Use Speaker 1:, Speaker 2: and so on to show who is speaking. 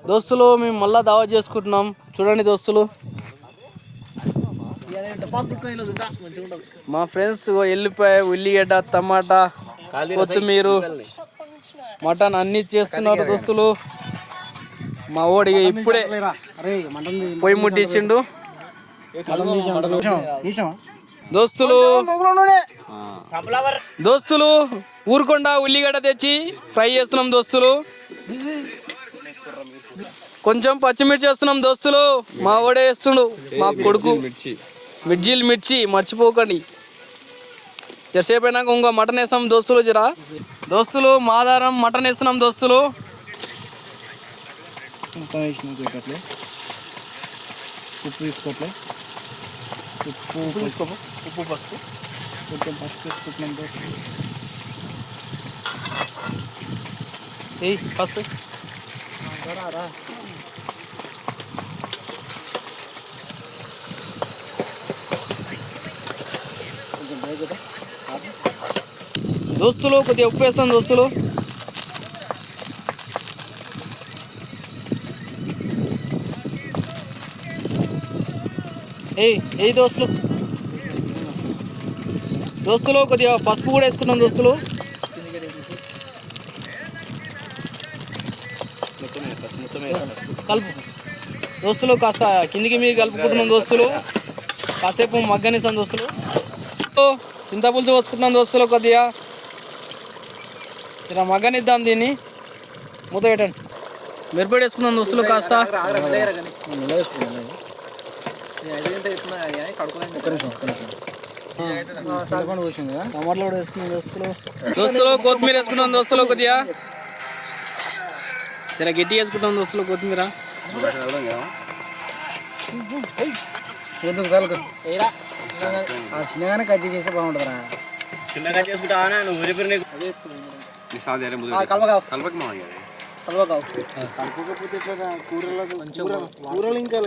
Speaker 1: దోస్తులు మేము మళ్ళా దావా చేసుకుంటున్నాం. చూడండి దోస్తులు, మా ఫ్రెండ్స్ ఎల్లిపాయ, ఉల్లిగడ్డ, టమాటా, కొత్తిమీర, మటన్ అన్నీ చేస్తున్నారు దోస్తులు. మా ఓడిగా ఇప్పుడే పొయ్యి ముట్టించిండు దోస్తులు. ఊరుకొండ ఉల్లిగడ్డ తెచ్చి ఫ్రై చేస్తున్నాం దోస్తులు. కొంచెం పచ్చిమిర్చి వేస్తున్నాం దోస్తులు. మా ఓడే వేస్తుండు, మా కొడుకు. మిర్చి మర్చిపోకండి. జరసేపు అయినాక ఇంకో మటన్ వేస్తాం దోస్తులు. దోస్తులు మాదారం మటన్ వేస్తున్నాం దోస్తులు.
Speaker 2: ఉప్పు తీసుకోవట్లే, ఉప్పు తీసుకోపో, ఉప్పు పసుపు కొంచెం పసుపు వేసుకుంటున్నాం దోస్తులు.
Speaker 1: పసుపు దోస్తులు. కొద్దిగా ఉప్పు వేస్తాం దోస్తులు. దోస్తులు కొద్దిగా పసుపు కూడా వేసుకున్నాం దోస్తులు. కలుపు దోస్తులు, కాస్త కిందికి మీద కలుపుకుంటున్నాం దోస్తులు. కాసేపు మగ్గనిస్తాం దోస్తులు. చింతపులుసు పోసుకుంటున్నాం దోస్తులు. కొద్దిగా ఇలా మగ్గనిద్దాం దీన్ని. మూత పెట్టండి. మిరపొడి వేసుకున్నాం దోస్తులు. కాస్త టమాటాలు కూడా వేసుకున్నాం దోస్తులు. కొత్తిమీర వేసుకున్నాం దోస్తులు. కొద్దిగా ఇలా గట్టి వేసుకుంటాం దోస్తులు. కొత్తిమీర
Speaker 2: చిన్నగానే కట్ చేస్తే బాగుంటుందిరా.
Speaker 3: చిన్నగా చేసుకుంటా
Speaker 2: కలపకపోతే కూరలు ఇంకా